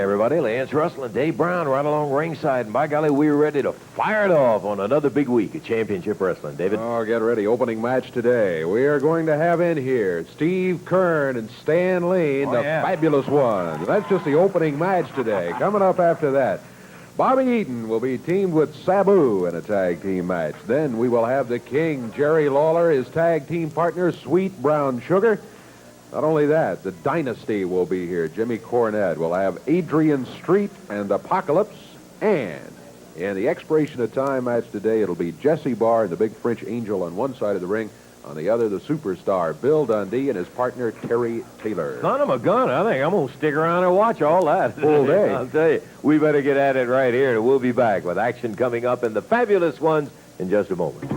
everybody. Lance Russell and Dave Brown right along ringside. And by golly, we're ready to fire it off on another big week of championship wrestling. David? Oh, get ready. Opening match today. We are going to have in here Steve Kern and Stan Lane, the fabulous ones. That's just the opening match today. Coming up after that, Bobby Eaton will be teamed with Sabu in a tag team match. Then we will have the King, Jerry Lawler, his tag team partner, Sweet Brown Sugar. Not only that, the Dynasty will be here. Jimmy Cornette will have Adrian Street and Apocalypse. And in the expiration of time match today, it'll be Jesse Barr and the Big French Angel on one side of the ring. On the other, the superstar, Bill Dundee, and his partner, Terry Taylor. Son of a gun. I think I'm going to stick around and watch all that. Full day. I'll tell you, we better get at it right here, and we'll be back with action coming up in the fabulous ones in just a moment.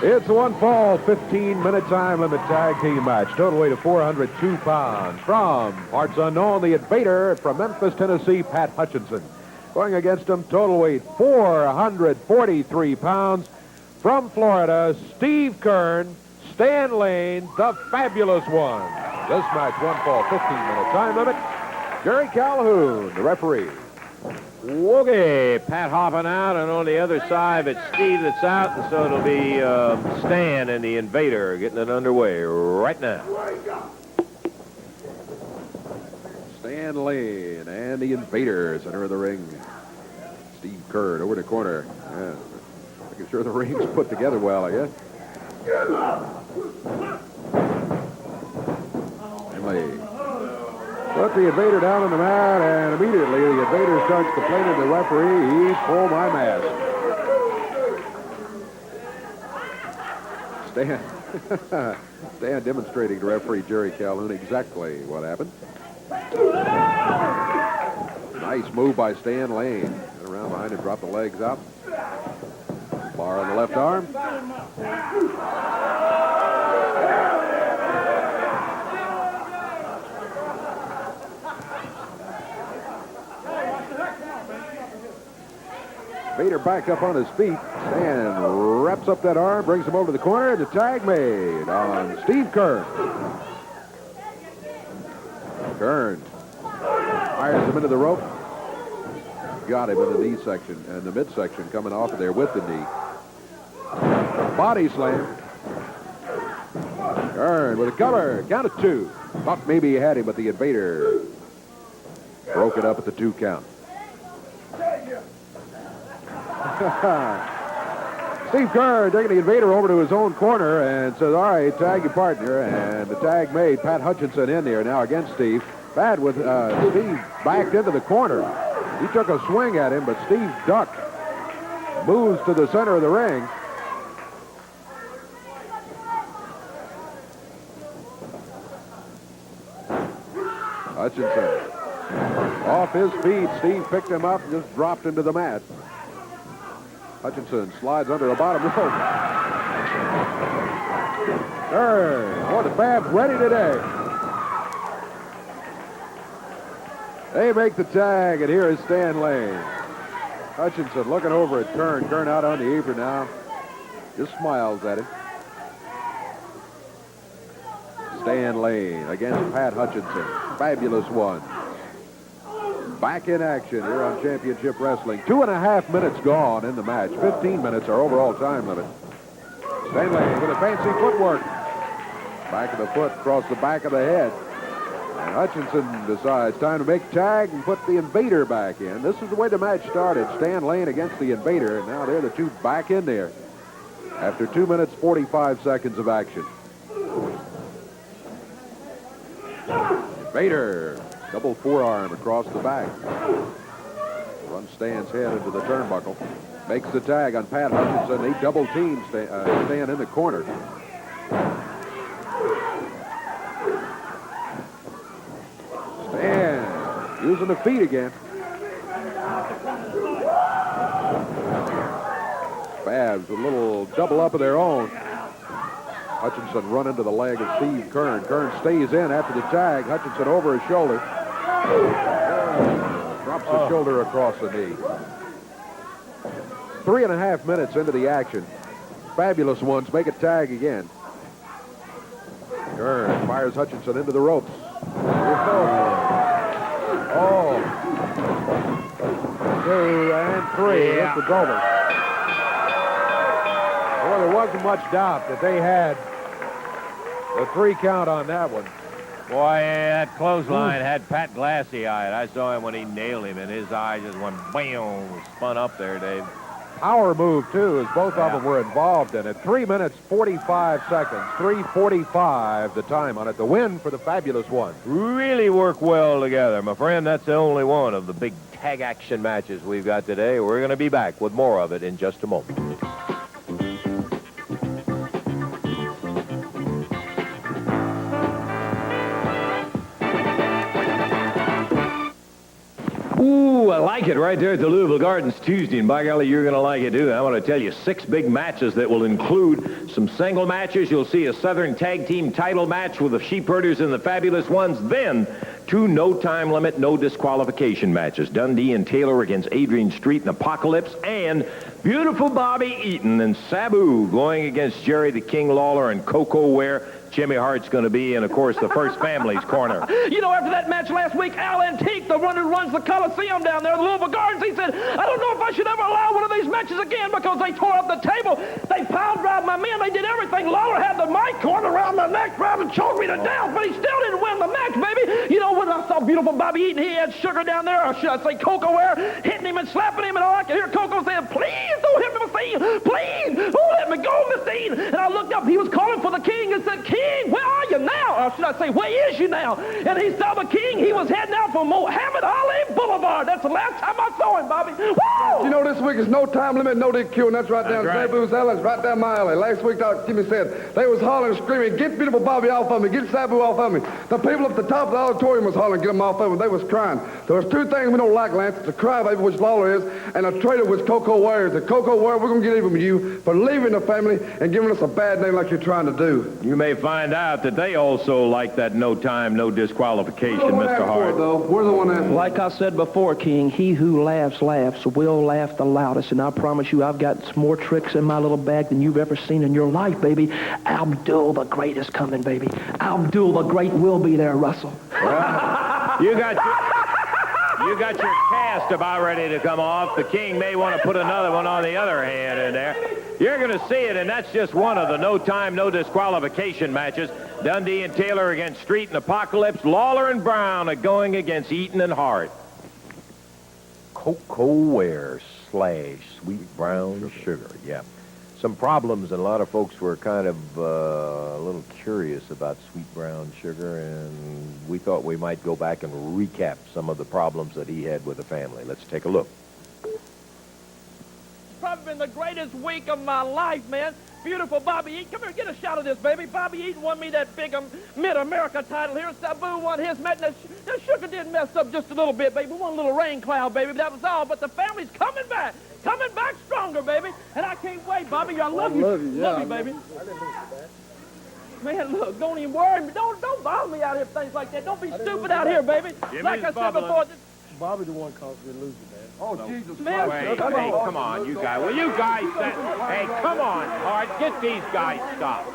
It's a one-fall, 15-minute time limit tag team match. Total weight of 402 pounds. From parts unknown, the Invader from Memphis, Tennessee, Pat Hutchinson. Going against him, total weight 443 pounds. From Florida, Steve Kern, Stan Lane, the fabulous one. This match, one-fall, 15-minute time limit. Jerry Calhoun, the referee. Okay, Pat hopping out, and on the other side, it's Steve that's out, and so it'll be Stan and the Invader getting it underway right now. Stan Lane and the Invader center of the ring. Steve Kern over the corner. Yeah, making sure the ring's put together well, I guess. Emily. Put the Invader down on the mat, and immediately the Invader starts complaining to the referee, "He pulled my mask." Stan demonstrating to referee Jerry Calhoun exactly what happened. Nice move by Stan Lane. Get around behind and drop the legs out. Bar on the left arm. Vader back up on his feet. Stan wraps up that arm, brings him over to the corner, and the tag made on Steve Kern. Kern fires him into the rope. Got him in the knee section, and the midsection coming off of there with the knee. Body slam. Kern with a cover. Count of two. Thought maybe he had him, but the Invader broke it up at the 2 count. Steve Kern taking the Invader over to his own corner and says, "All right, tag your partner." And the tag made. Pat Hutchinson in there now against Steve. Pat with Steve backed into the corner. He took a swing at him, but Steve ducked. Moves to the center of the ring. Hutchinson off his feet. Steve picked him up and just dropped into the mat. Hutchinson slides under the bottom rope. Boy, the Babs ready today. They make the tag, and here is Stan Lane. Hutchinson looking over at Kern. Kern out on the apron now. Just smiles at him. Stan Lane against Pat Hutchinson. Fabulous one. Back in action here on Championship Wrestling. 2.5 minutes gone in the match. 15 minutes our overall time limit. Stan Lane with a fancy footwork. Back of the foot across the back of the head. And Hutchinson decides time to make tag and put the Invader back in. This is the way the match started. Stan Lane against the Invader, and now they're the two back in there after 2 minutes, 45 seconds of action. Invader, double forearm across the back. Runs Stan's head into the turnbuckle. Makes the tag on Pat Hutchinson. They double team Stan in the corner. Stan using the feet again. Babs a little double up of their own. Hutchinson run into the leg of Steve Kern. Kern stays in after the tag. Hutchinson over his shoulder. Drops the shoulder across the knee. 3.5 minutes into the action. Fabulous ones make a tag again. Kern fires Hutchinson into the ropes. 2 and 3. Yeah. This is over. Boy, there wasn't much doubt that they had the 3 count on that one. Boy, that clothesline had Pat glassy-eyed. I saw him when he nailed him, and his eyes just went bam, spun up there, Dave. Power move, too, as both of them were involved in it. 3 minutes, 45 seconds. 3:45 the time on it. The win for the Fabulous One. Really work well together, my friend. That's the only one of the big tag action matches we've got today. We're going to be back with more of it in just a moment. Ooh, I like it right there at the Louisville Gardens Tuesday, and by golly, you're going to like it, too. I want to tell you 6 big matches that will include some single matches. You'll see a Southern Tag Team title match with the Sheepherders and the Fabulous Ones. Then 2 no time limit, no disqualification matches. Dundee and Taylor against Adrian Street and Apocalypse, and beautiful Bobby Eaton and Sabu going against Jerry the King Lawler and Coco Ware. Jimmy Hart's going to be in, of course, the First Family's corner. You know, after that match last week, Al Antique, the one who runs the Coliseum down there, the Louisville Gardens, he said, I don't know if I should ever allow one of these matches again because they tore up the table. They pile drive my men. They did everything. Lawler had the mic cord around my neck, trying to choke me to death, but he still didn't win the match, baby. You know, when I saw beautiful Bobby Eaton, he had Sugar down there, or should I say Coco Ware, hitting him and slapping him, and all I could hear Coco saying, please don't hit me, Messine. Please don't let me go, Messine. And I looked up. He was calling for the King and said, King, where are you now? Or should I say, where is you now? And he saw the King. He was heading out for Mohammed Ali Boulevard. That's the last time I saw him, Bobby. Woo! You know, this week is no time limit, no DQ, and that's right down Sabu's alley. It's right down my alley. Last week, Dr. Jimmy said, they was hollering and screaming, get beautiful Bobby off of me, get Sabu off of me. The people up the top of the auditorium was hollering, get them off of me. They was crying. There was 2 things we don't like, Lance. It's a crybaby, which Lawler is, and a traitor, which Coco Ware is. The Coco Ware, we're going to get even with you for leaving the family and giving us a bad name like you're trying to do. You may find out that they also like that no time, no disqualification, Mr. Hart. We're the one that... Like I said before, King, he who laughs, laughs, will laugh the loudest. And I promise you, I've got more tricks in my little bag than you've ever seen in your life, baby. Abdul the Great is coming, baby. Abdul the Great will be there, Russell. Well, you got your cast about ready to come off. The King may want to put another one on the other hand in there. You're going to see it, and that's just one of the no time, no disqualification matches. Dundee and Taylor against Street and Apocalypse. Lawler and Brown are going against Eaton and Hart. Coco Ware / Sweet Brown Sugar. Yeah. Some problems, and a lot of folks were kind of a little curious about Sweet Brown Sugar, and we thought we might go back and recap some of the problems that he had with the family. Let's take a look. Probably been the greatest week of my life, man. Beautiful Bobby Eaton. Come here, get a shot of this, baby. Bobby Eaton won me that big Mid-America title here. Sabu won his match. That Sugar did mess up just a little bit, baby. One little rain cloud, baby. That was all. But the family's coming back. Coming back stronger, baby. And I can't wait, Bobby. I love you. Love you, baby. Man, look, don't even worry me. Don't bother me out here with things like that. Don't be stupid out here, baby. Like I said before, Bobby the one caused me losing, man. Oh, Jesus Man, Christ. Wait, hey, come on, you guys. Will you guys hey, come on, Hart. Get these guys stopped.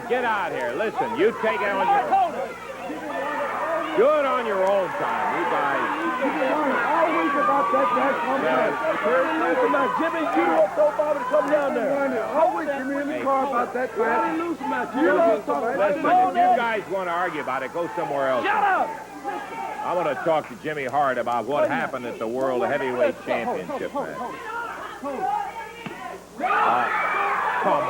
Get out here. Listen, you take it on your... Do it on your own time, you guys. All week about that match. Jimmy, you don't told Bobby to come down there. All week, give me in the car about that match. Lose the match. You don't talk about Listen, if you guys want to argue about it, go somewhere else. Shut up! I want to talk to Jimmy Hart about what happened at the World Heavyweight Championship match. Come on,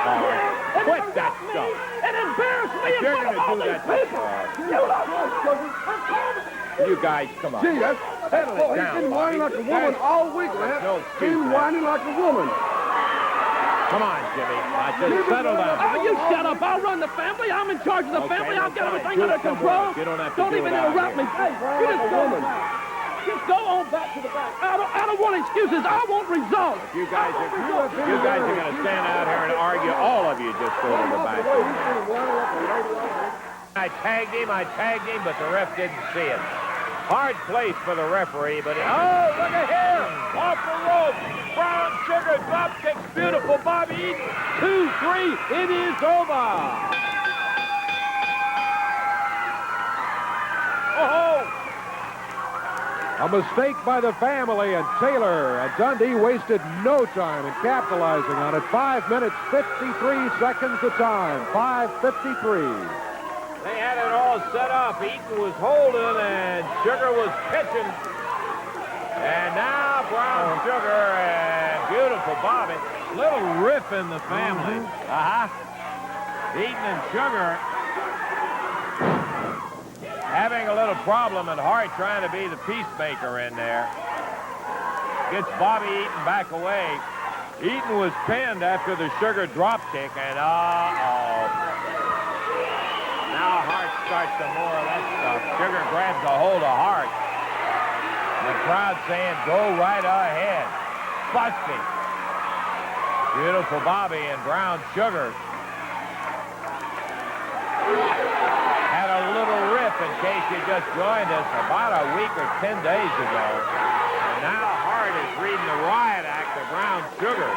Hart. Quit that stuff. It embarrassed me If you're going to do that stuff, you guys, come on. Gee, that's Settle it he's down, been whining like Bobby. a woman all week, Lance. No He's excuse, been man. whining like a woman. Come on, Jimmy. Now, just settle down. Oh, you shut up. I'll run the family. I'm in charge of the Okay, family. well, I've got fine. everything Do under it somewhere control. else. You don't have to do even it out interrupt here. me. Hey, you just go on back. Just go on back to the back. I don't want excuses. I want results. You guys are going to stand out here and argue. All of you just go to the back. I tagged him, but the ref didn't see it. Hard place for the referee, but oh, look at here! Off the rope! Brown Sugar drop kicks, beautiful Bobby Eaton. 2-3, it is over! Oh! A mistake by the family, and Taylor and Dundee wasted no time in capitalizing on it. 5 minutes, 53 seconds the time. 5:53. They had it all set up. Eaton was holding, and Sugar was pitching. And now Brown Sugar and beautiful Bobby. Little riff in the family. Eaton and Sugar having a little problem, and Hart trying to be the peacemaker in there. Gets Bobby Eaton back away. Eaton was pinned after the Sugar drop kick, and now Hart starts some more of that stuff. Sugar grabs a hold of Hart. The crowd saying, go right ahead. Busting. Beautiful Bobby and Brown Sugar had a little riff, in case you just joined us, about a week or 10 days ago. And now Hart is reading the riot act of Brown Sugar.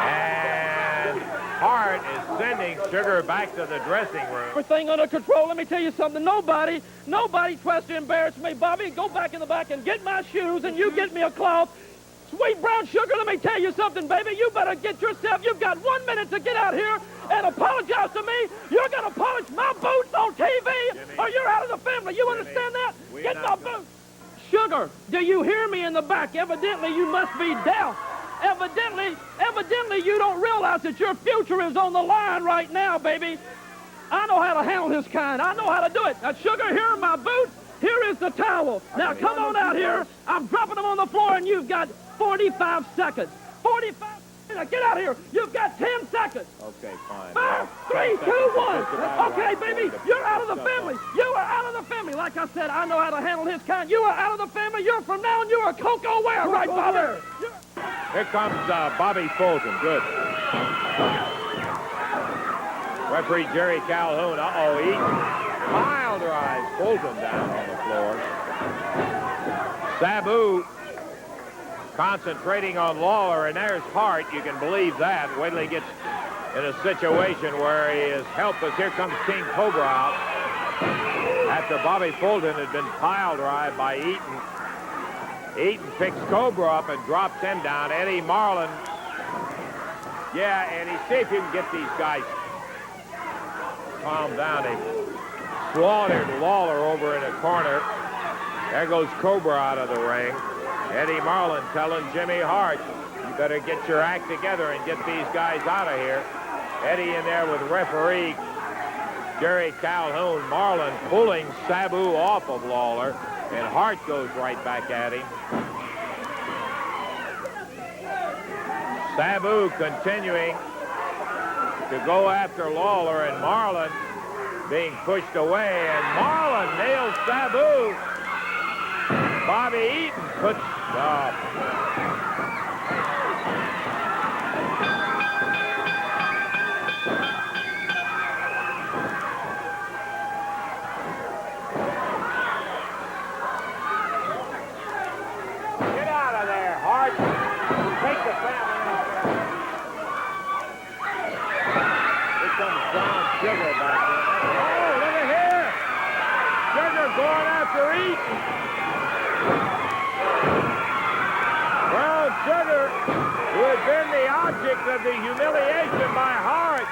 And Hart is sending Sugar back to the dressing room. Everything under control. Let me tell you something. Nobody tries to embarrass me, Bobby. Go back in the back and get my shoes, and you get me a cloth. Sweet Brown Sugar, let me tell you something, baby. You better get yourself. You've got 1 minute to get out here and apologize to me. You're going to polish my boots on TV, or you're out of the family. You understand that? Get my boots. Sugar, do you hear me in the back? Evidently, you must be deaf. Evidently, you don't realize that your future is on the line right now, baby. I know how to handle this kind. I know how to do it. Now, Sugar, here are my boots. Here is the towel. Now, come on out here. I'm dropping them on the floor, and you've got 45 seconds. 45 seconds. Get out of here. You've got 10 seconds. Okay, fine. 5, 3, 2, 1. Okay, baby, you're out of the family. You are out of the family. Like I said, I know how to handle his kind. You are out of the family. You're from now on, you're a Coco Ware, right, Bobby? Here comes Bobby Fulton. Good. Referee Jerry Calhoun. Uh-oh, Eaton pile drives Fulton down on the floor. Sabu concentrating on Lawler, and there's Hart. You can believe that. Wait till he gets in a situation where he is helpless. Here comes King Cobra out after Bobby Fulton had been pile drive by Eaton. Eaton picks Cobra up and drops him down. Eddie Marlin. Yeah, Eddie, see if you can get these guys calmed down. They slaughtered Lawler over in a corner. There goes Cobra out of the ring. Eddie Marlin telling Jimmy Hart, you better get your act together and get these guys out of here. Eddie in there with referee Jerry Calhoun. Marlin pulling Sabu off of Lawler, and Hart goes right back at him. Sabu continuing to go after Lawler, and Marlin being pushed away, and Marlin nails Sabu. Bobby Eaton puts the family. Here comes Brown Sugar back there. Oh, look at here. Sugar going after Eaton. Brown Sugar, who had been the object of the humiliation by Hart.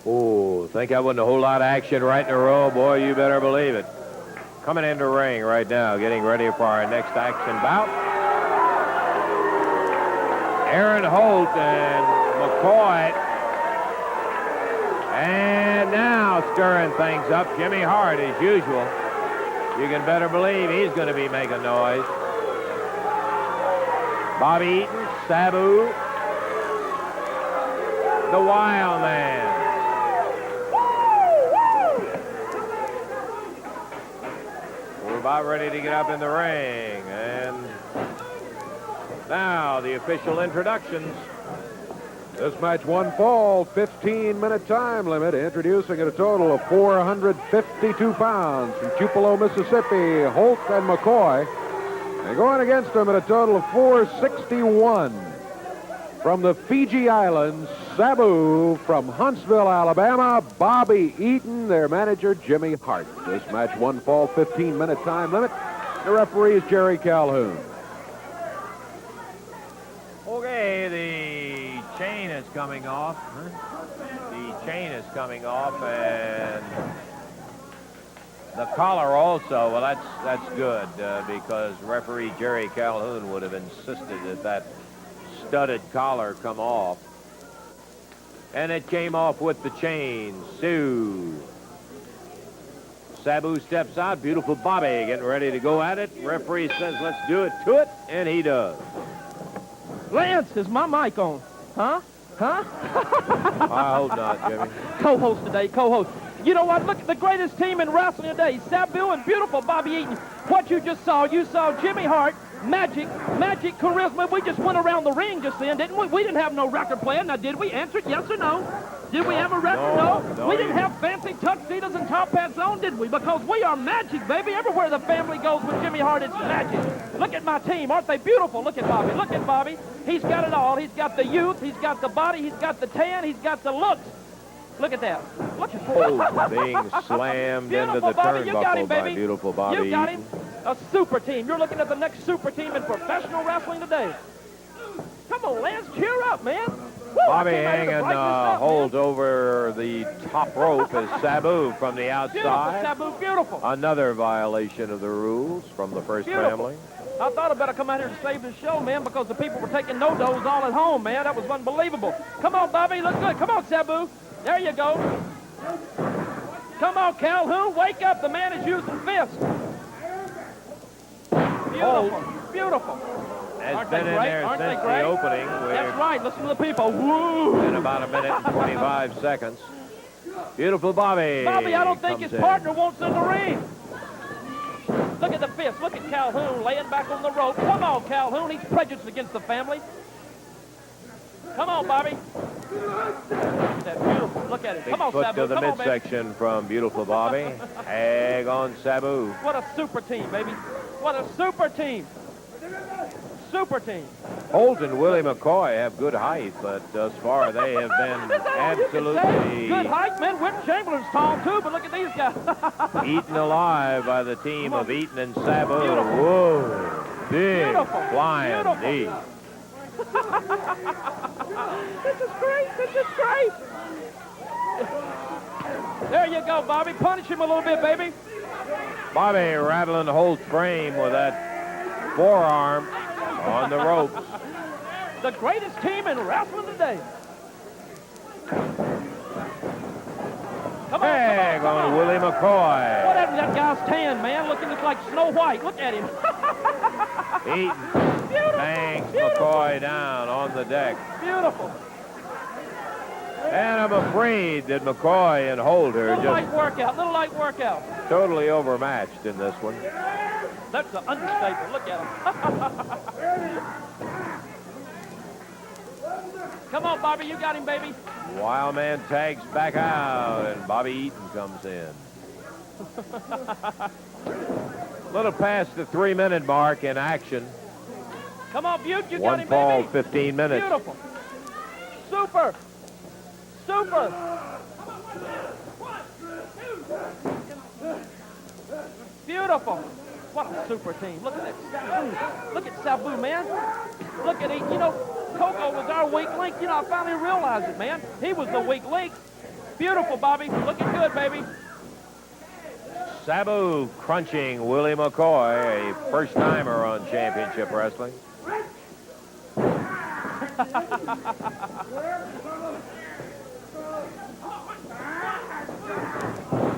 Oh, think that wasn't a whole lot of action right in a row. Boy, you better believe it. Coming into the ring right now, getting ready for our next action bout. Aaron Holt and McCoy. And now stirring things up, Jimmy Hart as usual. You can better believe he's going to be making noise. Bobby Eaton, Sabu, the Wild Man. We're about ready to get up in the ring. And now the official introductions. This match one fall, 15-minute time limit, introducing at a total of 452 pounds from Tupelo, Mississippi, Holt and McCoy. And going against them at a total of 461 from the Fiji Islands, Sabu from Huntsville, Alabama, Bobby Eaton, their manager, Jimmy Hart. This match one fall, 15-minute time limit. The referee is Jerry Calhoun. Okay, the chain is coming off. The chain is coming off, and the collar also. Well, that's good because referee Jerry Calhoun would have insisted that that studded collar come off. And it came off with the chain. Sabu steps out. Beautiful Bobby getting ready to go at it. Referee says, let's do it to it, and he does. Lance, is my mic on? Huh? Huh? I hope not, Jimmy. Co-host today, co-host. You know what? Look at the greatest team in wrestling today. Sabu and beautiful Bobby Eaton. What you just saw, you saw Jimmy Hart, magic charisma. We just went around the ring just then, didn't we? We didn't have no record player. Now, did we? Answer yes or no? Did we have a record? No. We didn't have fancy tuxedos and top hats on, did we? Because we are magic, baby. Everywhere the family goes with Jimmy Hart, it's magic. Look at my team. Aren't they beautiful? Look at Bobby. Look at Bobby. He's got it all. He's got the youth. He's got the body. He's got the tan. He's got the looks. Look at that. Look at Oh, being slammed into the turnbuckle by beautiful Bobby. You got him. A super team. You're looking at the next super team in professional wrestling today. Come on, Lance. Cheer up, man. Woo, Bobby hanging Holt over the top rope as Sabu from the outside. Beautiful, Sabu, beautiful. Another violation of the rules from the first family. I thought I'd better come out here to save the show, man, because the people were taking no-dos all at home, man. That was unbelievable. Come on, Bobby. Look good. Come on, Sabu. There you go. Come on, Calhoun. Wake up. The man is using fists. Beautiful. Beautiful. Has been in there since the opening. That's right. Listen to the people. Woo! In about a minute and 25 seconds. Beautiful Bobby. Bobby, I don't think his partner wants in the ring. Look at the fist. Look at Calhoun laying back on the rope. Come on, Calhoun. He's prejudiced against the family. Come on, Bobby. That's beautiful. Look at it. Come on, Sabu. Sabu. To the Come on, midsection from beautiful Bobby. Hag on Sabu. What a super team, baby. What a super team. Super team. Holt and Willie McCoy have good height, but thus far they have been absolutely good height, man. Whip Chamberlain's tall too, but look at these guys. eaten alive by the team of Eaton and Sabu. Beautiful. Whoa, big flying knee. This is great. This is great. There you go, Bobby. Punish him a little bit, baby. Bobby rattling Holt's frame with that forearm on the ropes. The greatest team in wrestling today. Come on, Hag on Willie McCoy. What happened to that guy's tan, man? Looking just like Snow White. Look at him. Eaton bangs McCoy down on the deck. Beautiful. And I'm afraid that McCoy and Holt are Little light workout. totally overmatched in this one. That's an understatement. Look at him. Come on, Bobby. You got him, baby. Wild Man tags back out, and Bobby Eaton comes in. Little past the 3-minute mark in action. Come on, Butte, you got One him, fall, baby. 15 minutes. Beautiful. Super. Super. Beautiful. What a super team. Look at that. Look at Sabu, man. Look at him. You know, Coco was our weak link. You know, I finally realized it, man. He was the weak link. Beautiful, Bobby. Looking good, baby. Sabu crunching Willie McCoy, a first-timer on Championship Wrestling.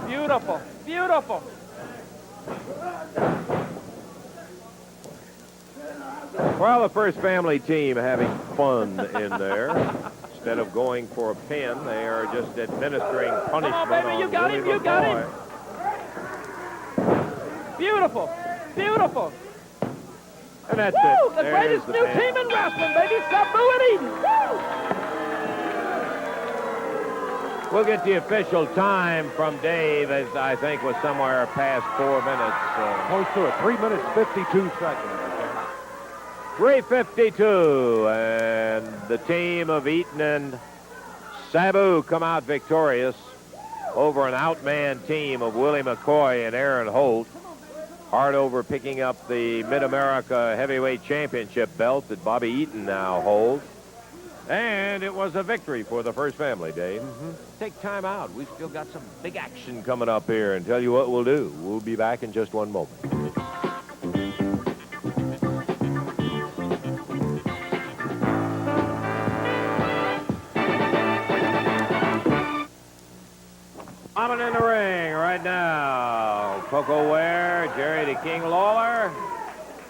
Beautiful. Beautiful. Well, the first family team having fun in there. Instead of going for a pin, they are just administering punishment. Come on, baby, you got him, you got him. Beautiful, beautiful. And that's Woo! it. The There's greatest new pin. team in wrestling, baby. Sabu and Eden. Woo! We'll get the official time from Dave, as I think was somewhere past 4 minutes. Close to it. 3 minutes, 52 seconds. 3:52, and the team of Eaton and Sabu come out victorious over an outman team of Willie McCoy and Aaron Holt. Hardover picking up the Mid-America Heavyweight Championship belt that Bobby Eaton now holds. And it was a victory for the first family, Dave. Take time out. We've still got some big action coming up here, and tell you what we'll do. We'll be back in just one moment. Coming in the ring right now, Coco Ware, Jerry the King Lawler,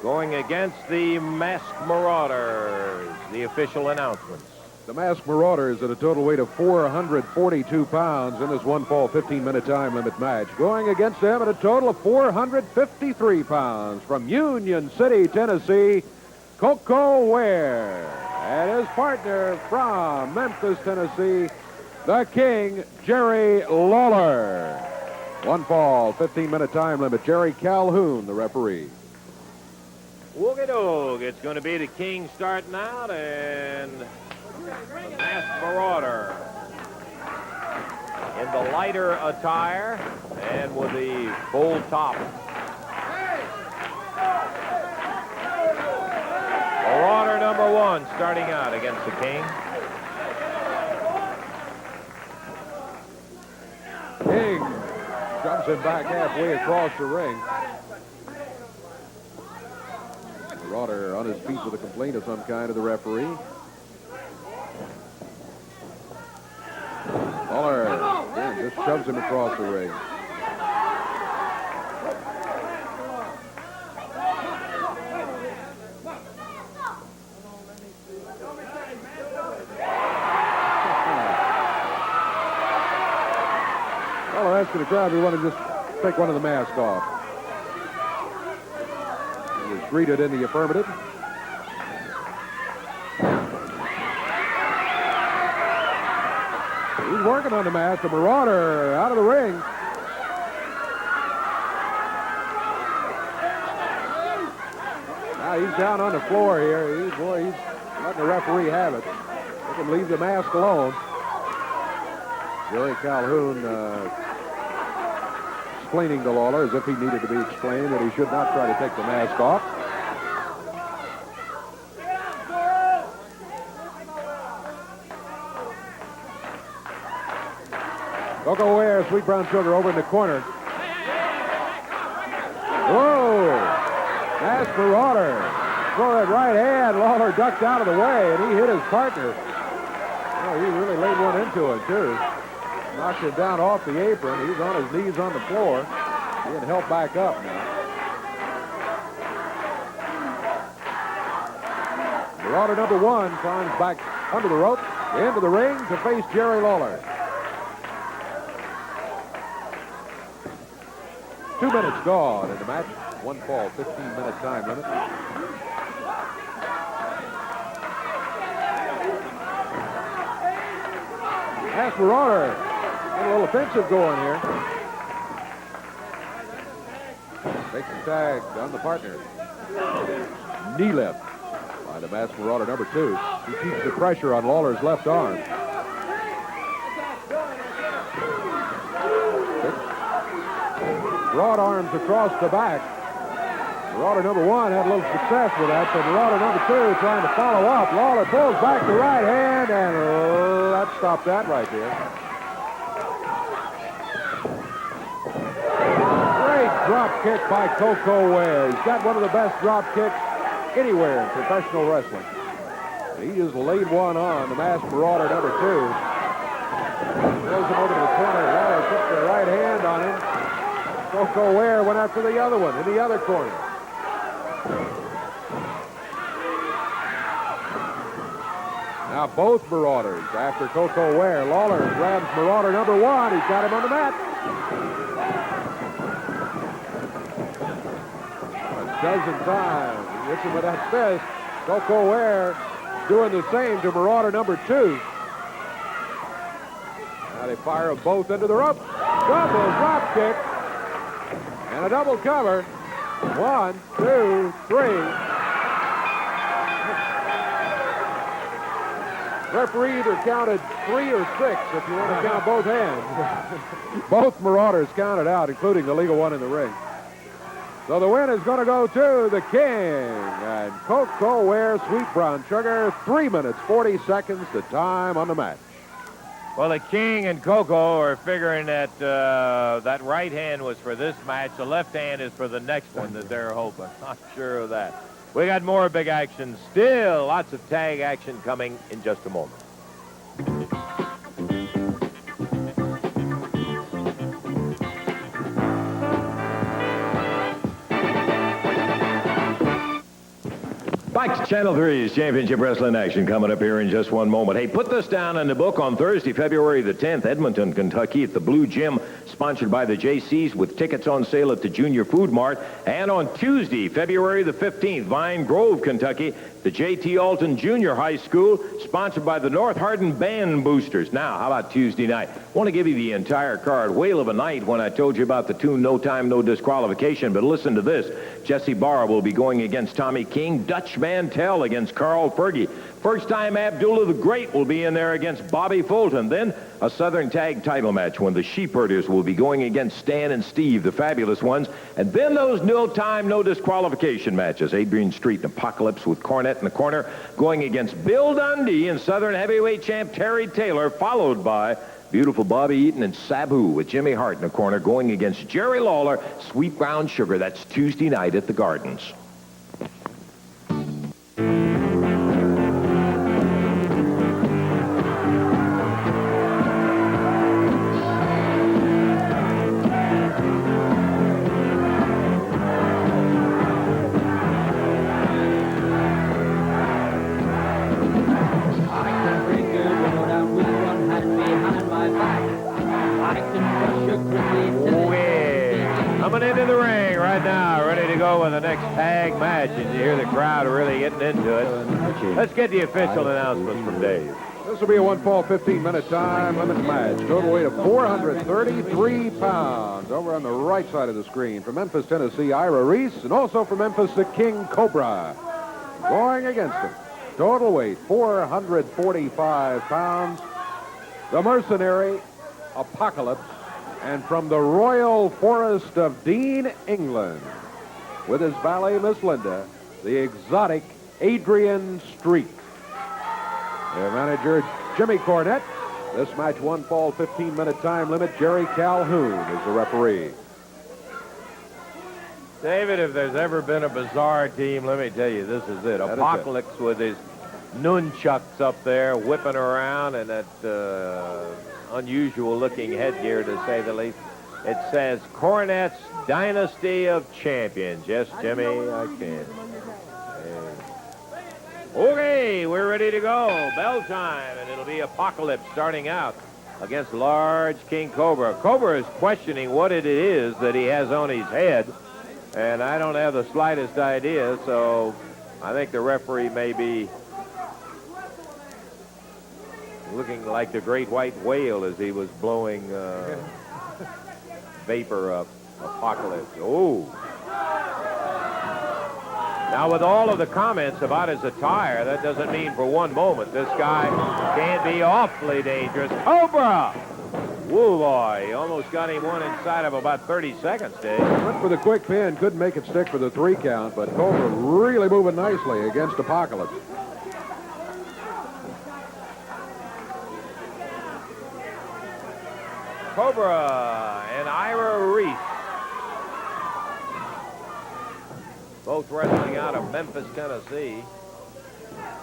going against the Masked Marauders. The official announcements. The Masked Marauders at a total weight of 442 pounds in this one-fall 15-minute time limit match. Going against them at a total of 453 pounds from Union City, Tennessee, Coco Ware. And his partner from Memphis, Tennessee, the King, Jerry Lawler. One fall, 15-minute time limit. Jerry Calhoun, the referee. Woogie-doog. It's going to be the King starting out, and the Masked Marauder in the lighter attire and with the full top. Marauder number 1 starting out against the King. King jumps him back halfway across the ring. Marauder on his feet with a complaint of some kind to the referee. Lawler again just shoves him across the ring. Well, asking the crowd, we want to just take one of the masks off. He was greeted in the affirmative. He's working on the mask. The Marauder out of the ring. Now he's down on the floor here. He's letting the referee have it. Let him leave the mask alone. Jerry Calhoun explaining to Lawler, as if he needed to be explained, that he should not try to take the mask off. Coco Ware, Sweet Brown Sugar over in the corner. Whoa! Masked Marauder. Throw that right hand. Lawler ducked out of the way, and he hit his partner. Oh, he really laid one into it, too. Knocked him down off the apron. He's on his knees on the floor. He can help back up now. Marauder number 1 climbs back under the rope, into the ring to face Jerry Lawler. 2 minutes gone in the match. One fall, 15-minute time limit. Masked Marauder. A little offensive going here. Takes the tag on the partner. Knee lift by the Masked Marauder number 2. He keeps the pressure on Lawler's left arm. Broad arms across the back. Marauder number 1 had a little success with that, but Marauder number 2 trying to follow up. Lawler pulls back the right hand, and let's stop that right there. Great drop kick by Coco Ware. He's got one of the best drop kicks anywhere in professional wrestling. He just laid one on the Masked Marauder number 2. Throws him over to the corner. Lawler puts the right hand on him. Coco Ware went after the other one in the other corner. Now both Marauders after Coco Ware. Lawler grabs Marauder number 1. He's got him on the mat. A dozen times. He hits him with that fist. Coco Ware doing the same to Marauder number 2. Now they fire them both into the rope. Double drop kick. And a double cover. 1, 2, 3. Referee either counted 3 or 6 if you want to count both hands. Both Marauders counted out, including the legal one in the ring. So the win is going to go to the King. And Coco Ware, Sweet Brown Sugar, 3 minutes, 40 seconds, the time on the match. Well, the King and Coco are figuring that that right hand was for this match. The left hand is for the next one that they're hoping. I'm sure of that. We got more big action still. Lots of tag action coming in just a moment. Back to Channel 3's Championship Wrestling action coming up here in just one moment. Hey, put this down in the book on Thursday, February the 10th, Edmonton, Kentucky at the Blue Gym, sponsored by the JCs with tickets on sale at the Junior Food Mart. And on Tuesday, February the 15th, Vine Grove, Kentucky, the J.T. Alton Junior High School, sponsored by the North Hardin Band Boosters. Now, how about Tuesday night? I want to give you the entire card. Whale of a night when I told you about the tune No Time, No Disqualification. But listen to this. Jesse Barr will be going against Tommy King. Dutch Mantell against Carl Fergie. First time Abdullah the Great will be in there against Bobby Fulton. Then a Southern Tag title match when the Sheepherders will be going against Stan and Steve, the Fabulous Ones. And then those No Time, No Disqualification matches. Adrian Street and Apocalypse with Cornette in the corner going against Bill Dundee and Southern Heavyweight Champ Terry Taylor, followed by beautiful Bobby Eaton and Sabu with Jimmy Hart in the corner going against Jerry Lawler, Sweet Brown Sugar. That's Tuesday night at the Gardens. Tag match, and you hear the crowd really getting into it. Let's get the official announcements from Dave. This will be a 1-fall, 15-minute time limit match. Total weight of 433 pounds. Over on the right side of the screen, from Memphis, Tennessee, Ira Reese, and also from Memphis, the King Cobra. Going against him. Total weight, 445 pounds. The Mercenary, Apocalypse, and from the Royal Forest of Dean, England, with his valet, Miss Linda, the exotic Adrian Street. Their manager, Jimmy Cornette. This match, 1-fall, 15-minute time limit. Jerry Calhoun is the referee. David, if there's ever been a bizarre team, let me tell you, this is it. Apocalypse with his nunchucks up there, whipping around, and that unusual-looking headgear, to say the least. It says Cornette's Dynasty of Champions. Yes, Jimmy, I can. Okay, we're ready to go. Bell time, and it'll be Apocalypse starting out against large King Cobra. Cobra is questioning what it is that he has on his head, and I don't have the slightest idea, so I think the referee may be looking like the great white whale as he was blowing vapor up. Apocalypse. Oh, Now, with all of the comments about his attire, that doesn't mean for one moment this guy can be awfully dangerous. Cobra! Woo, boy, he almost got him one inside of about 30 seconds, Dave. Went for the quick pin, couldn't make it stick for the 3 count, but Cobra really moving nicely against Apocalypse. Cobra and Ira Reese, both wrestling out of Memphis, Tennessee.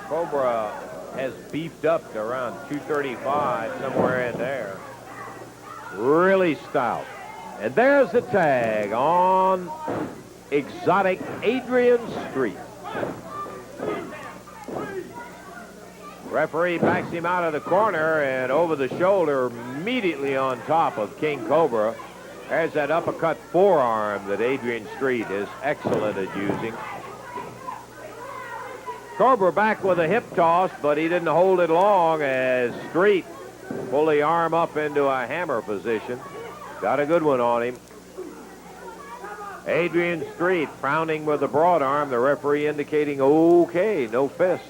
Cobra has beefed up to around 235, somewhere in there. Really stout. And there's the tag on exotic Adrian Street. Referee backs him out of the corner and over the shoulder, immediately on top of King Cobra. There's that uppercut forearm that Adrian Street is excellent at using. Cobra back with a hip toss, but he didn't hold it long as Street pulled the arm up into a hammer position. Got a good one on him. Adrian Street frowning with the broad arm, the referee indicating okay, no fist.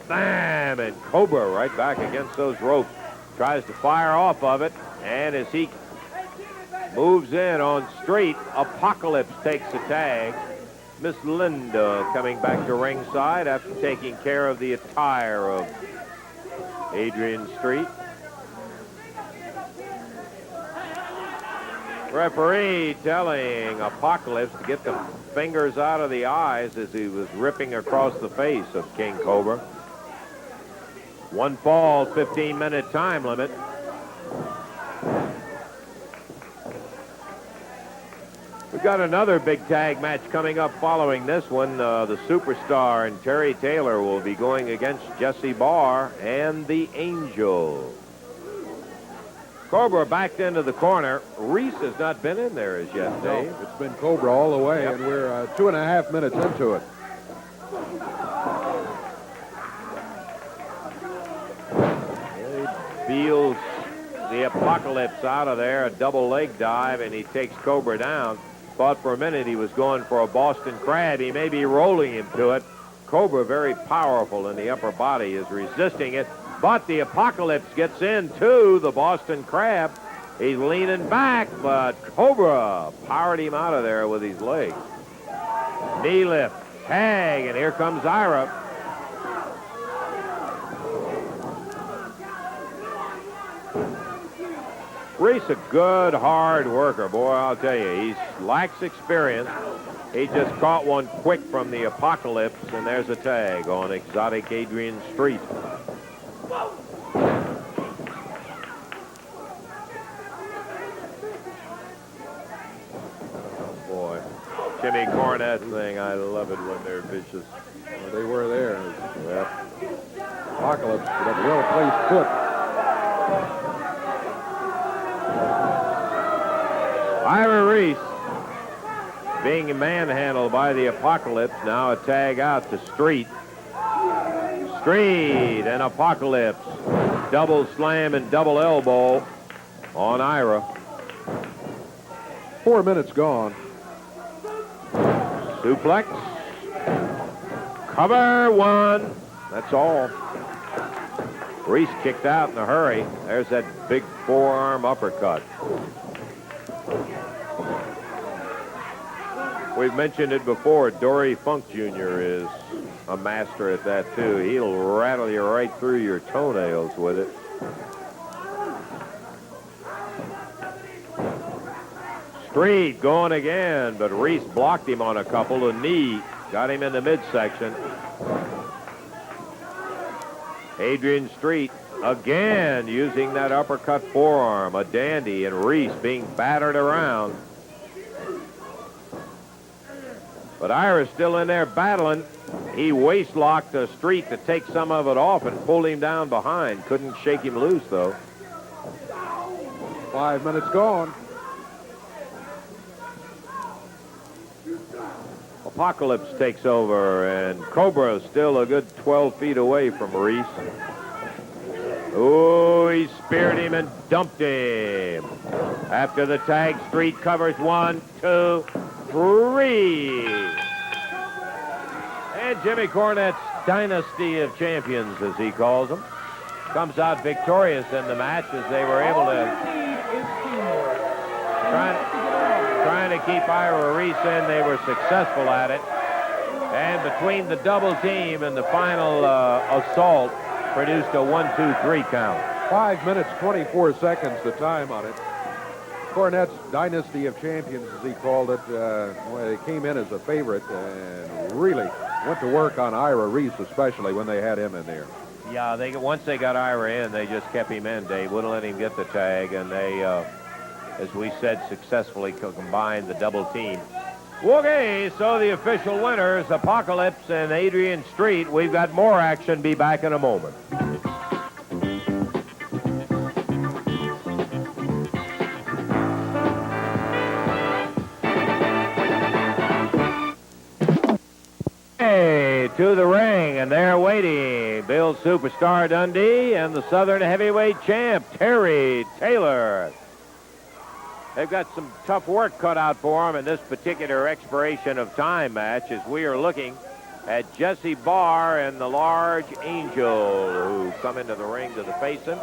Bam! And Cobra right back against those ropes. Tries to fire off of it, and as he moves in on Street, Apocalypse takes the tag. Miss Linda coming back to ringside after taking care of the attire of Adrian Street. Referee telling Apocalypse to get the fingers out of the eyes as he was ripping across the face of King Cobra. 1 fall, 15-minute time limit. We've got another big tag match coming up following this one. The Superstar and Terry Taylor will be going against Jesse Barr and the Angel. Cobra backed into the corner. Reese has not been in there as yet, Dave. No, it's been Cobra all the way, and we're 2.5 minutes into it. Beals the Apocalypse out of there, a double leg dive, and he takes Cobra down. Thought for a minute he was going for a Boston Crab. He may be rolling him to it. Cobra, very powerful in the upper body, is resisting it, but the Apocalypse gets into the Boston Crab. He's leaning back, but Cobra powered him out of there with his legs. Knee lift, tag, and here comes Ira. Reese, a good, hard worker. Boy, I'll tell you, he lacks experience. He just caught one quick from the Apocalypse, and there's a tag on exotic Adrian Street. Oh, boy. Jimmy Cornette thing, I love it when they're vicious. Well, they were there. Yep. Apocalypse with a well-placed foot. Ira Reese being manhandled by the Apocalypse. Now a tag out to Street. Street and Apocalypse. Double slam and double elbow on Ira. 4 minutes gone. Suplex. Cover 1. That's all. Reese kicked out in a hurry. There's that big forearm uppercut. We've mentioned it before. Dory Funk Jr. is a master at that, too. He'll rattle you right through your toenails with it. Street going again, but Reese blocked him on a couple. The knee got him in the midsection. Adrian Street again using that uppercut forearm. A dandy, and Reese being battered around. But Ira's still in there battling. He waist-locked the Street to take some of it off and pulled him down behind. Couldn't shake him loose, though. 5 minutes gone. Apocalypse takes over, and Cobra is still a good 12 feet away from Reese. Oh, he speared him and dumped him. After the tag, Street covers 1, 2, 3. And Jimmy Cornette's Dynasty of Champions, as he calls them, comes out victorious in the match as they were able to trying to keep Ira Reese in. They were successful at it. And between the double team and the final assault produced a 1-2-3 count. 5 minutes, 24 seconds, the time on it. Cornette's Dynasty of Champions, as he called it, they came in as a favorite and really went to work on Ira Reese, especially when they had him in there. Yeah, once they got Ira in, they just kept him in, Dave. Wouldn't let him get the tag, and they, as we said, successfully combined the double team. Okay, so the official winners, Apocalypse and Adrian Street. We've got more action. Be back in a moment. To the ring, and they're waiting. Bill Superstar Dundee and the Southern Heavyweight Champ, Terry Taylor. They've got some tough work cut out for them in this particular expiration of time match as we are looking at Jesse Barr and the Large Angel who come into the ring to the facing.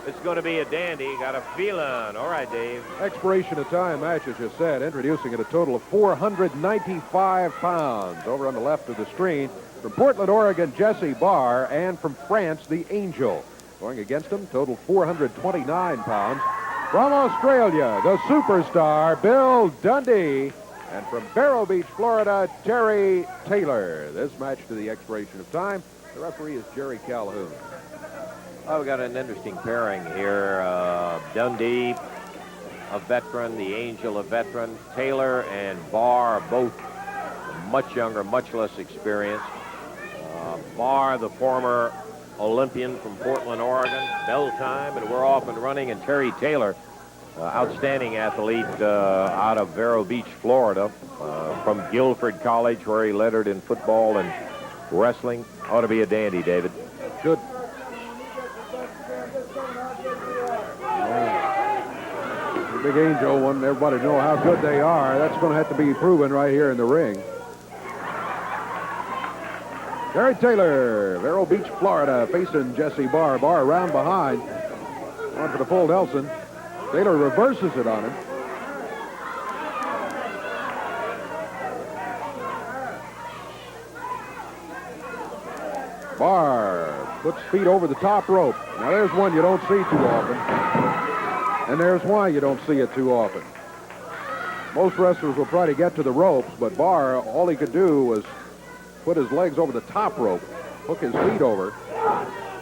It's going to be a dandy. Got a feeling. All right, Dave. Expiration of time match, as you said, introducing at a total of 495 pounds. Over on the left of the screen, from Portland, Oregon, Jesse Barr, and from France, the Angel. Going against him, total 429 pounds. From Australia, the Superstar, Bill Dundee. And from Vero Beach, Florida, Terry Taylor. This match to the expiration of time. The referee is Jerry Calhoun. Oh, we got an interesting pairing here. Dundee, a veteran, the Angel, a veteran. Taylor and Barr, both much younger, much less experienced. Barr, the former Olympian from Portland, Oregon. Bell time, and we're off and running. And Terry Taylor, outstanding athlete out of Vero Beach, Florida, from Guilford College, where he lettered in football and wrestling. Ought to be a dandy, David. Good. The Big Angel wanting everybody to know how good they are. That's going to have to be proven right here in the ring. Terry Taylor, Vero Beach, Florida, facing Jesse Barr. Barr around behind. On for the full Nelson. Taylor reverses it on him. Barr puts feet over the top rope. Now there's one you don't see too often. And there's why you don't see it too often. Most wrestlers will try to get to the ropes, but Barr, all he could do was put his legs over the top rope, hook his feet over.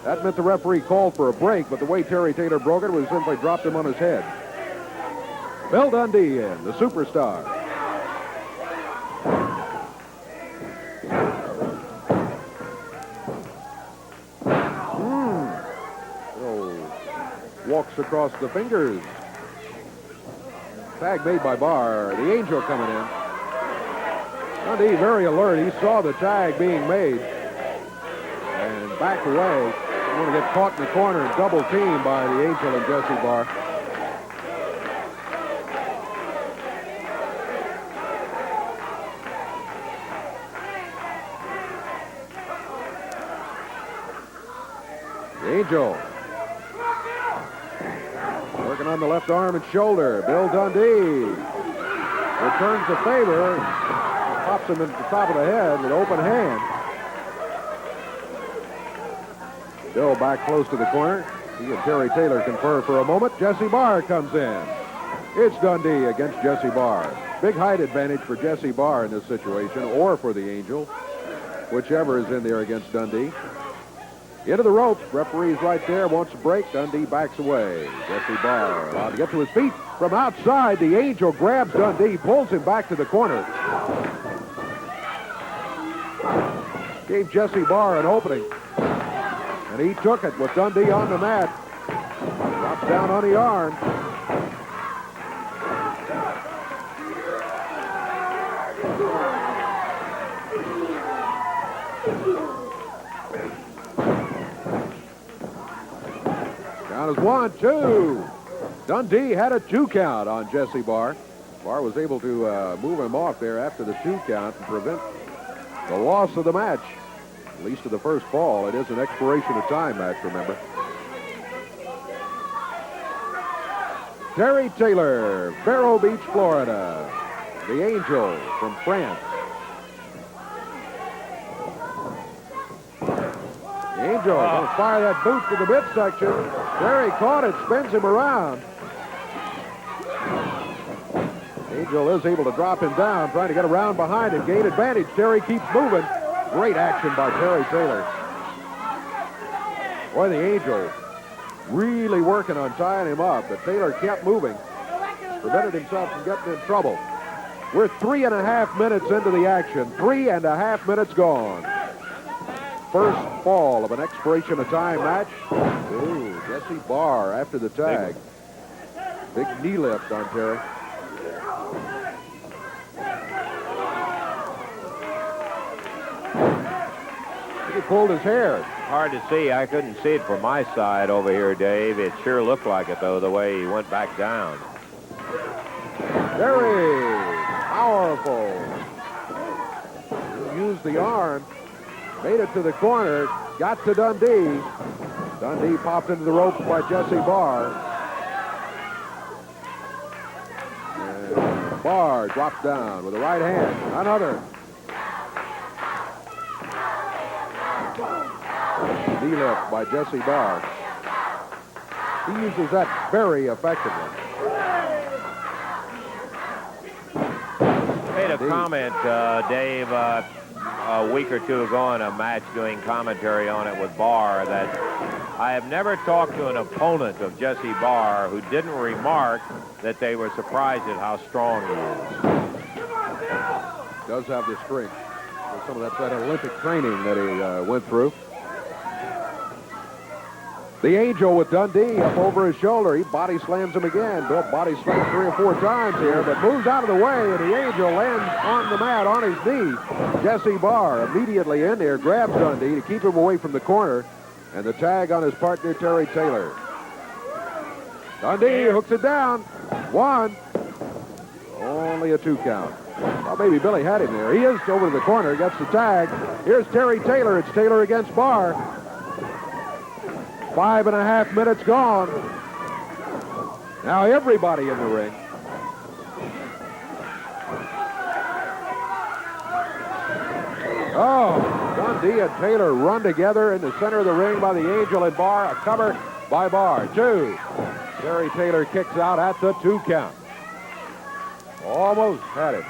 That meant the referee called for a break, but the way Terry Taylor broke it was simply dropped him on his head. Bill Dundee in, the Superstar. Walks across the fingers. Tag made by Barr. The Angel coming in. Dundee very alert. He saw the tag being made and backed away. Don't want to get caught in the corner and double teamed by the Angel and Jesse Barr. The Angel working on the left arm and shoulder. Bill Dundee returns the favor, pops him at the top of the head with open hand. Bill back close to the corner. He and Terry Taylor confer for a moment. Jesse Barr comes in. It's Dundee against Jesse Barr. Big height advantage for Jesse Barr in this situation, or for the Angel, whichever is in there against Dundee. Into the ropes. Referee's right there. Wants a break. Dundee backs away. Jesse Barr allowed to get to his feet. From outside, the Angel grabs Dundee, pulls him back to the corner. Gave Jesse Barr an opening. And he took it with Dundee on the mat. Drops down on the arm. Count is 1, 2. Dundee had a 2 count on Jesse Barr. Barr was able to move him off there after the 2 count and prevent the loss of the match, at least of the first fall. It is an expiration of time match, remember. Terry Taylor, Vero Beach, Florida. The Angel from France. The Angel going to fire that boot to the midsection. Terry caught it, spins him around. Angel is able to drop him down, trying to get around behind him, gain advantage. Terry keeps moving. Great action by Terry Taylor. Boy, the Angel really working on tying him up, but Taylor kept moving, prevented himself from getting in trouble. We're 3.5 minutes into the action. 3.5 minutes gone. First fall of an expiration of time match. Ooh, Jesse Barr after the tag. Big knee lift on Terry. He pulled his hair. Hard to see. I couldn't see it from my side over here, Dave. It sure looked like it, though, the way he went back down. Very powerful. He used the arm. Made it to the corner. Got to Dundee. Dundee popped into the ropes by Jesse Barr. And Barr dropped down with the right hand. Another. Knee lift by Jesse Barr. He uses that very effectively. Made a comment, Dave, a week or two ago in a match doing commentary on it with Barr that I have never talked to an opponent of Jesse Barr who didn't remark that they were surprised at how strong he is. Does have the strength. Some of that Olympic training that he went through. The Angel with Dundee up over his shoulder. He body slams him again. Bill body slams 3 or 4 times here, but moves out of the way, and the Angel lands on the mat on his knee. Jesse Barr immediately in there, grabs Dundee to keep him away from the corner, and the tag on his partner, Terry Taylor. Dundee hooks it down. 1. Only a 2 count. Well, maybe Billy had him there. He is over to the corner, gets the tag. Here's Terry Taylor. It's Taylor against Barr. 5.5 minutes gone. Now everybody in the ring. Oh, Dundee and Taylor run together in the center of the ring by the Angel and Barr. A cover by Barr. 2. Terry Taylor kicks out at the 2 count. Almost had it.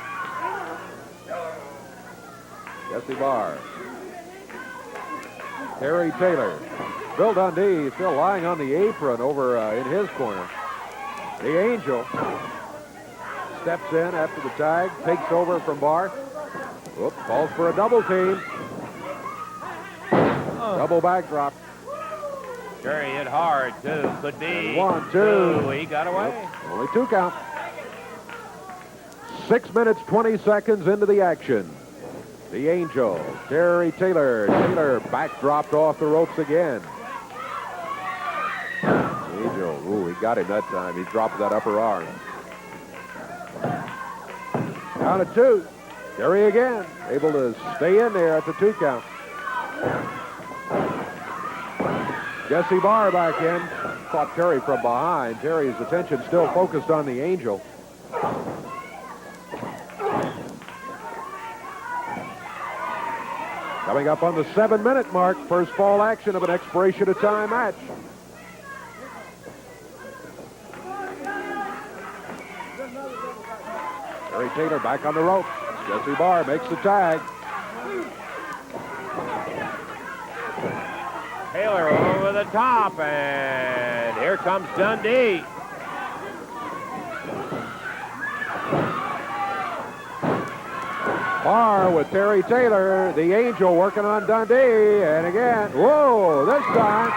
Jesse Barr. Terry Taylor. Bill Dundee still lying on the apron over in his corner. The Angel steps in after the tag, takes over from Barr. Whoop, calls for a double team. Double backdrop. Terry hit hard, too. Could be. And 1, 2. He got away. Yep, only 2 count. 6 minutes, 20 seconds into the action. The Angel, Terry Taylor. Taylor backdropped off the ropes again. Angel, ooh, he got him that time. He dropped that upper arm. Count of 2. Terry again, able to stay in there at the 2 count. Jesse Barr back in. Caught Terry from behind. Terry's attention still focused on the Angel. Coming up on the 7-minute mark, first fall action of an expiration of time match. Terry Taylor back on the ropes. Jesse Barr makes the tag. Taylor over the top, and here comes Dundee. Barr with Terry Taylor. The Angel working on Dundee. And again, whoa, this time.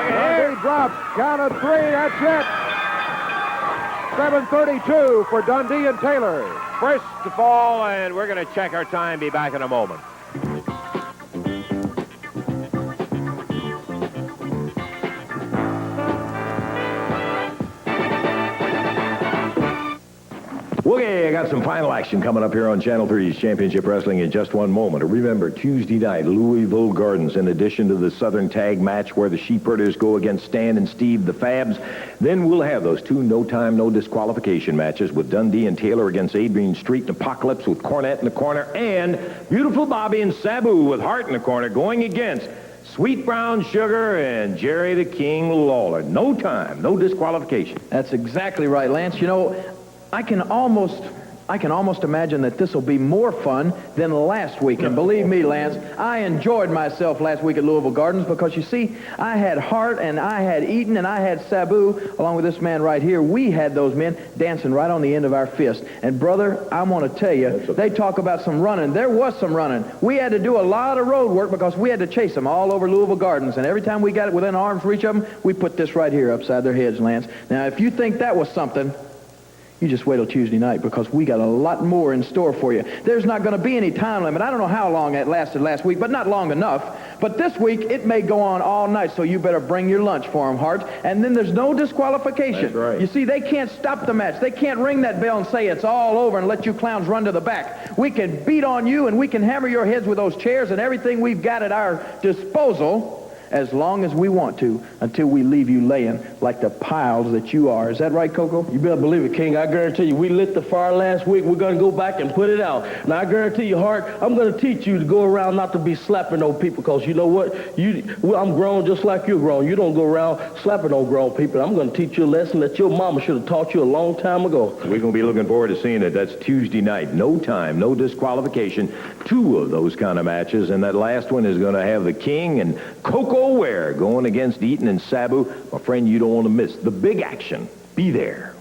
Dundee drops. Count of 3, that's it. 7:32 for Dundee and Taylor. First to fall, and we're going to check our time. Be back in a moment. Okay, I got some final action coming up here on Channel 3's Championship Wrestling in just one moment. Remember, Tuesday night, Louisville Gardens, in addition to the Southern Tag match where the Sheepherders go against Stan and Steve, the Fabs. Then we'll have those two no time, no disqualification matches with Dundee and Taylor against Adrian Street and Apocalypse with Cornette in the corner, and Beautiful Bobby and Sabu with Hart in the corner going against Sweet Brown Sugar and Jerry the King Lawler. No time, no disqualification. That's exactly right, Lance. You know, I can almost imagine that this will be more fun than last week. And believe me, Lance, I enjoyed myself last week at Louisville Gardens because, you see, I had Hart and I had Eaton and I had Sabu, along with this man right here. We had those men dancing right on the end of our fist. And, brother, I want to tell you, they talk about some running. There was some running. We had to do a lot of road work because we had to chase them all over Louisville Gardens. And every time we got it within arm's reach of them, we put this right here upside their heads, Lance. Now, if you think that was something, you just wait till Tuesday night because we got a lot more in store for you. There's not going to be any time limit. I don't know how long it lasted last week, but not long enough. But this week, it may go on all night, so you better bring your lunch for them, Hart. And then there's no disqualification. That's right. You see, they can't stop the match. They can't ring that bell and say it's all over and let you clowns run to the back. We can beat on you, and we can hammer your heads with those chairs and everything we've got at our disposal as long as we want to, until we leave you laying like the piles that you are. Is that right, Coco? You better believe it, King. I guarantee you, we lit the fire last week. We're going to go back and put it out. Now, I guarantee you, Hart, I'm going to teach you to go around not to be slapping old people, because you know what? I'm grown just like you're grown. You don't go around slapping old grown people. I'm going to teach you a lesson that your mama should have taught you a long time ago. We're going to be looking forward to seeing it. That's Tuesday night. No time, no disqualification. Two of those kind of matches, and that last one is going to have the King and Coco Ware going against Eaton and Sabu. My friend, you don't want to miss the big action. Be there.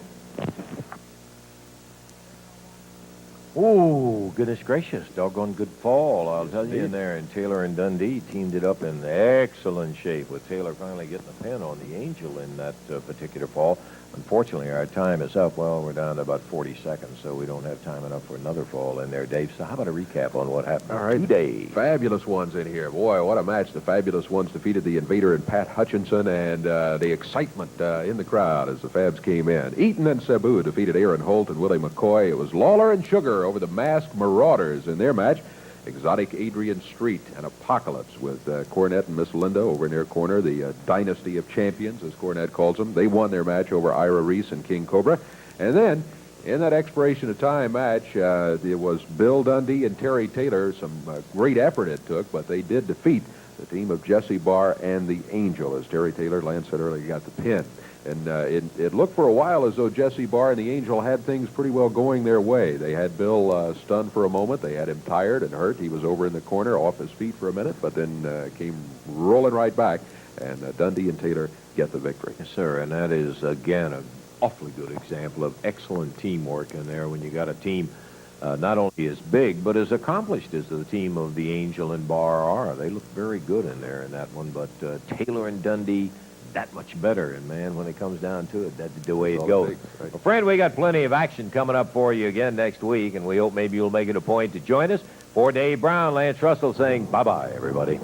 Oh, goodness gracious. Doggone good fall, I'll tell you, in there. And Taylor and Dundee teamed it up in excellent shape, with Taylor finally getting a pin on the Angel in that particular fall. Unfortunately, our time is up. Well, we're down to about 40 seconds, so we don't have time enough for another fall in there, Dave. So how about a recap on what happened today? Fabulous Ones in here. Boy, what a match. The Fabulous Ones defeated the Invader and Pat Hutchinson, and the excitement in the crowd as the Fabs came in. Eaton and Sabu defeated Aaron Holt and Willie McCoy. It was Lawler and Sugar over the Masked Marauders in their match. Exotic Adrian Street and Apocalypse with Cornette and Miss Linda over in their corner, the Dynasty of Champions, as Cornette calls them. They won their match over Ira Reese and King Cobra. And then, in that expiration of time match, there was Bill Dundee and Terry Taylor. Some great effort it took, but they did defeat the team of Jesse Barr and the Angel, as Terry Taylor, Lance said earlier, got the pin. And it looked for a while as though Jesse Barr and the Angel had things pretty well going their way. They had Bill stunned for a moment. They had him tired and hurt. He was over in the corner off his feet for a minute, but then came rolling right back. And Dundee and Taylor get the victory. Yes, sir. And that is, again, an awfully good example of excellent teamwork in there when you got a team not only as big, but as accomplished as the team of the Angel and Barr are. They look very good in there in that one, but Taylor and Dundee, that much better. And, man, when it comes down to it, that's the way it goes. Well, friend, we got plenty of action coming up for you again next week, and we hope maybe you'll make it a point to join us. For Dave Brown, Lance Russell saying bye-bye, everybody.